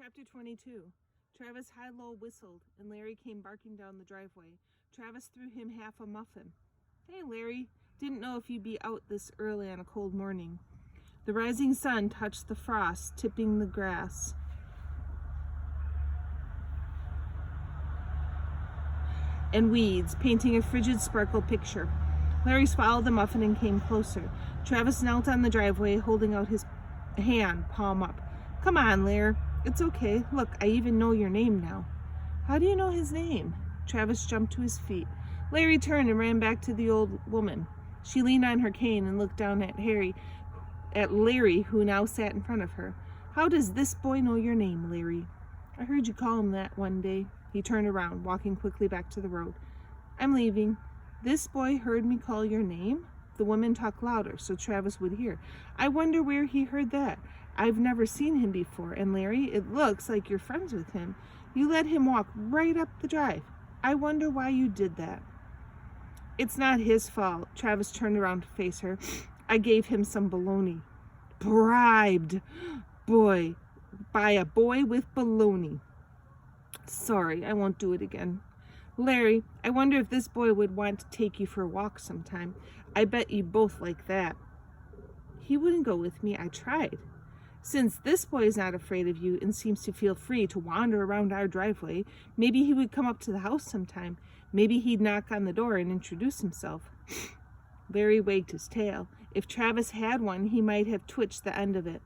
Chapter 22. Travis high-low whistled, and Larry came barking down the driveway. Travis threw him half a muffin. "Hey, Larry. Didn't know if you'd be out this early on a cold morning." The rising sun touched the frost, tipping the grass. And weeds, painting a frigid sparkle picture. Larry swallowed the muffin and came closer. Travis knelt on the driveway, holding out his hand, palm up. "Come on, Larry. It's okay. Look, I even know your name now." "How do you know his name?" Travis jumped to his feet. Larry turned and ran back to the old woman. She leaned on her cane and looked down at Larry, who now sat in front of her. "How does this boy know your name, Larry?" "I heard you call him that one day." He turned around, walking quickly back to the road. "I'm leaving." "This boy heard me call your name?" The woman talked louder so Travis would hear. "I wonder where he heard that. I've never seen him before. And Larry, it looks like you're friends with him. You let him walk right up the drive. I wonder why you did that." "It's not his fault." Travis turned around to face her. "I gave him some baloney." "Bribed by a boy with baloney." "Sorry, I won't do it again." "Larry, I wonder if this boy would want to take you for a walk sometime. I bet you both like that." "He wouldn't go with me. I tried." "Since this boy is not afraid of you and seems to feel free to wander around our driveway, maybe he would come up to the house sometime. Maybe he'd knock on the door and introduce himself." Larry wagged his tail. If Travis had one, he might have twitched the end of it.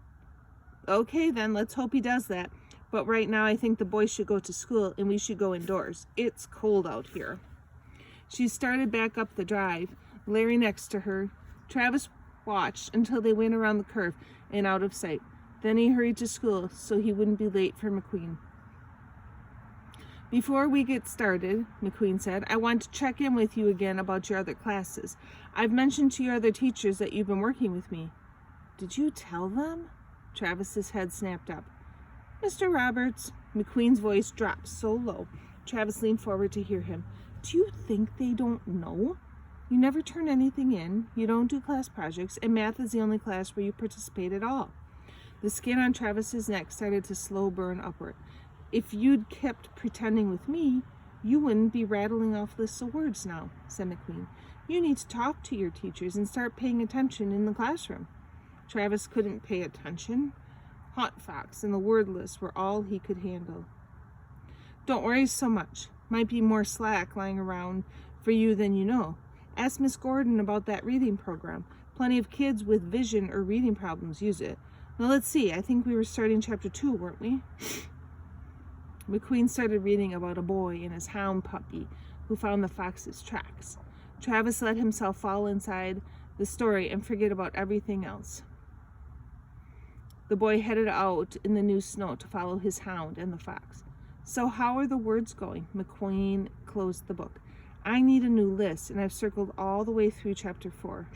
"Okay, then, let's hope he does that. But right now I think the boys should go to school and we should go indoors. It's cold out here." She started back up the drive, Larry next to her. Travis watched until they went around the curve and out of sight. Then he hurried to school so he wouldn't be late for McQueen. "Before we get started," McQueen said, "I want to check in with you again about your other classes. I've mentioned to your other teachers that you've been working with me." "Did you tell them?" Travis's head snapped up. "Mr. Roberts," McQueen's voice dropped so low, Travis leaned forward to hear him. "Do you think they don't know? You never turn anything in, you don't do class projects, and math is the only class where you participate at all." The skin on Travis's neck started to slow burn upward. "If you'd kept pretending with me, you wouldn't be rattling off lists of words now," said McQueen. "You need to talk to your teachers and start paying attention in the classroom." Travis couldn't pay attention. Hot Fox and the word list were all he could handle. "Don't worry so much. Might be more slack lying around for you than you know. Ask Miss Gordon about that reading program. Plenty of kids with vision or reading problems use it. Now let's see, I think we were starting chapter 2, weren't we?" McQueen started reading about a boy and his hound puppy who found the fox's tracks. Travis let himself fall inside the story and forget about everything else. The boy headed out in the new snow to follow his hound and the fox. "So how are the words going?" McQueen closed the book. "I need a new list, and I've circled all the way through chapter 4.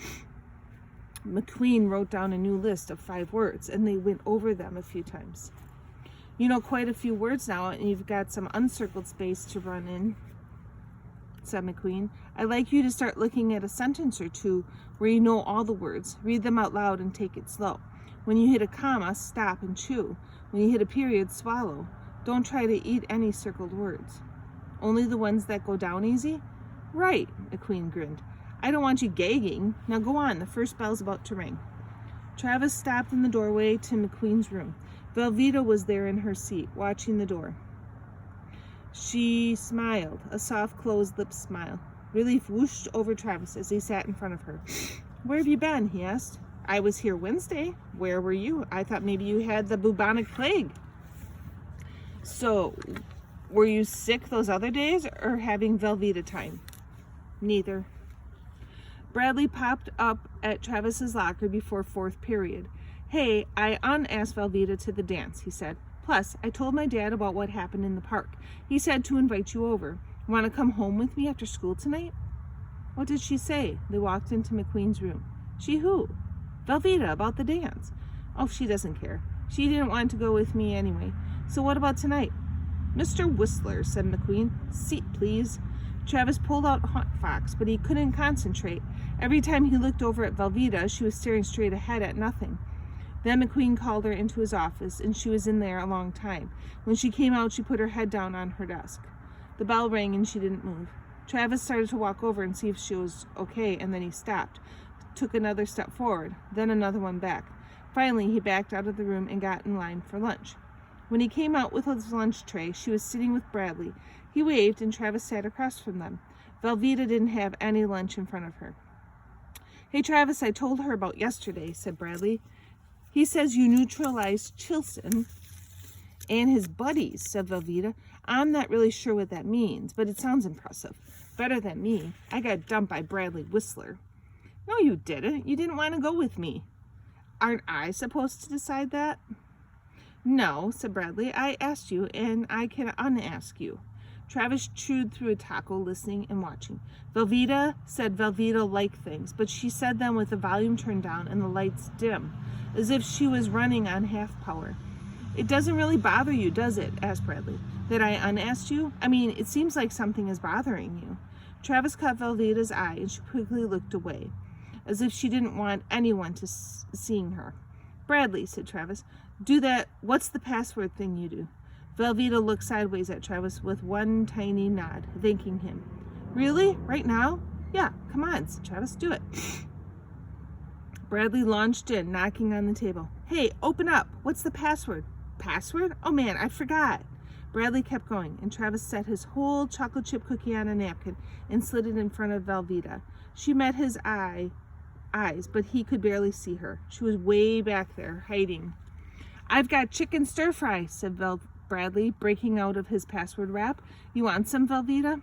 McQueen wrote down a new list of 5 words, and they went over them a few times. "You know quite a few words now, and you've got some uncircled space to run in," said McQueen. "I'd like you to start looking at a sentence or two where you know all the words. Read them out loud and take it slow. When you hit a comma, stop and chew. When you hit a period, swallow. Don't try to eat any circled words." "Only the ones that go down easy?" "Right," McQueen grinned. "I don't want you gagging. Now go on, the first bell's about to ring." Travis stopped in the doorway to McQueen's room. Velveeta was there in her seat, watching the door. She smiled, a soft, closed-lipped smile. Relief whooshed over Travis as he sat in front of her. "Where have you been?" he asked. "I was here Wednesday. Where were you? I thought maybe you had the bubonic plague." "So, were you sick those other days or having Velveeta time?" "Neither." Bradley popped up at Travis's locker before 4th period. "Hey, I unasked Velveeta to the dance," he said. "Plus, I told my dad about what happened in the park. He said to invite you over. Want to come home with me after school tonight?" "What did she say?" They walked into McQueen's room. "She who?" "Velveeta, about the dance." "Oh, she doesn't care. She didn't want to go with me anyway. So what about tonight?" "Mr. Whistler," said McQueen. "Seat, please." Travis pulled out Hot Fox, but he couldn't concentrate. Every time he looked over at Velveeta, she was staring straight ahead at nothing. Then McQueen called her into his office, and she was in there a long time. When she came out, she put her head down on her desk. The bell rang, and she didn't move. Travis started to walk over and see if she was okay, and then he stopped, took another step forward, then another one back. Finally, he backed out of the room and got in line for lunch. When he came out with his lunch tray, she was sitting with Bradley. He waved, and Travis sat across from them. Velveeta didn't have any lunch in front of her. "Hey, Travis, I told her about yesterday," said Bradley. "He says you neutralized Chilson and his buddies," said Velveeta. "I'm not really sure what that means, but it sounds impressive. Better than me. I got dumped by Bradley Whistler." "No, you didn't. You didn't want to go with me." "Aren't I supposed to decide that?" "No," said Bradley. "I asked you, and I can unask you." Travis chewed through a taco, listening and watching. Velveeta said Velveeta liked things, but she said them with the volume turned down and the lights dim, as if she was running on half power. "It doesn't really bother you, does it?" asked Bradley. "That I unasked you? I mean, it seems like something is bothering you." Travis caught Velveeta's eye, and she quickly looked away, as if she didn't want anyone to seeing her. "Bradley," said Travis, "do that what's the password thing you do." Velveeta looked sideways at Travis with one tiny nod, thanking him. "Really? Right now?" "Yeah, come on," said Travis. "Do it." Bradley launched in, knocking on the table. "Hey, open up. What's the password?" "Password? Oh man, I forgot." Bradley kept going, and Travis set his whole chocolate chip cookie on a napkin and slid it in front of Velveeta. She met his eyes, but he could barely see her. She was way back there, hiding. "I've got chicken stir-fry," said Bradley, breaking out of his password rap. "You want some, Velveeta?"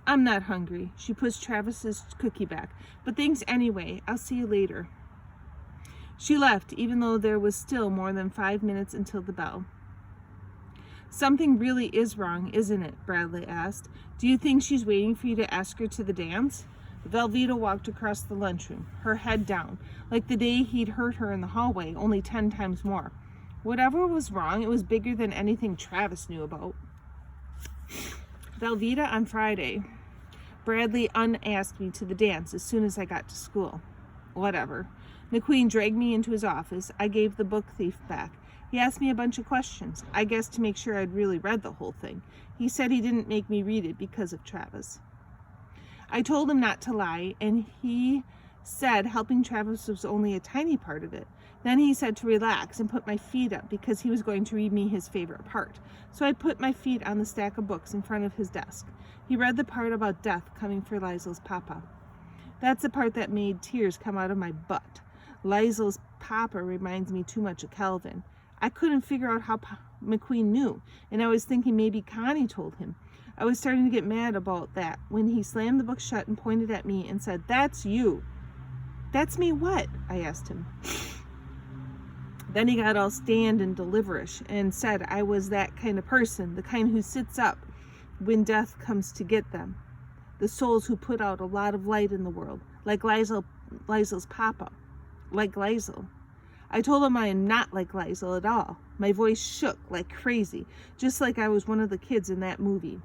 "I'm not hungry." She pushed Travis's cookie back. "But thanks anyway. I'll see you later." She left, even though there was still more than 5 minutes until the bell. "Something really is wrong, isn't it?" Bradley asked. "Do you think she's waiting for you to ask her to the dance?" Velveeta walked across the lunchroom, her head down, like the day he'd heard her in the hallway, only 10 times more. Whatever was wrong, it was bigger than anything Travis knew about. "Velveeta, on Friday, Bradley unasked me to the dance as soon as I got to school." "Whatever." McQueen dragged me into his office. I gave the book thief back. He asked me a bunch of questions, I guess to make sure I'd really read the whole thing. He said he didn't make me read it because of Travis. I told him not to lie, and he said helping Travis was only a tiny part of it. Then he said to relax and put my feet up because he was going to read me his favorite part. So I put my feet on the stack of books in front of his desk. He read the part about death coming for Liesl's papa. That's the part that made tears come out of my butt. Liesl's papa reminds me too much of Calvin. I couldn't figure out how McQueen knew, and I was thinking maybe Connie told him. I was starting to get mad about that when he slammed the book shut and pointed at me and said, "That's you." "That's me what?" I asked him. Then he got all stand and deliverish and said I was that kind of person, the kind who sits up when death comes to get them. The souls who put out a lot of light in the world, like Liesl's papa, like Liesl. I told him I am not like Liesl at all. My voice shook like crazy, just like I was one of the kids in that movie.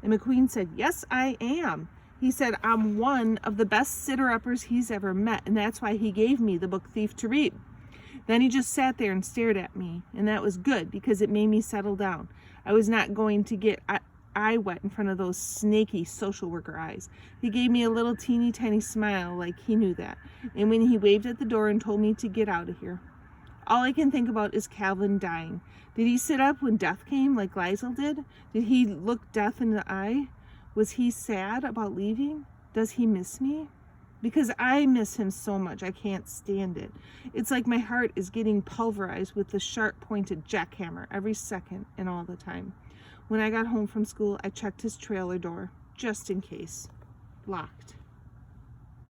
And McQueen said, "Yes, I am." He said I'm one of the best sitter-uppers he's ever met, and that's why he gave me the book thief to read. Then he just sat there and stared at me, and that was good because it made me settle down. I was not going to get eye wet in front of those snaky social worker eyes. He gave me a little teeny tiny smile like he knew that, and when he waved at the door and told me to get out of here. All I can think about is Calvin dying. Did he sit up when death came like Liesl did? Did he look death in the eye? Was he sad about leaving? Does he miss me? Because I miss him so much, I can't stand it. It's like my heart is getting pulverized with the sharp-pointed jackhammer every second and all the time. When I got home from school, I checked his trailer door, just in case. Locked.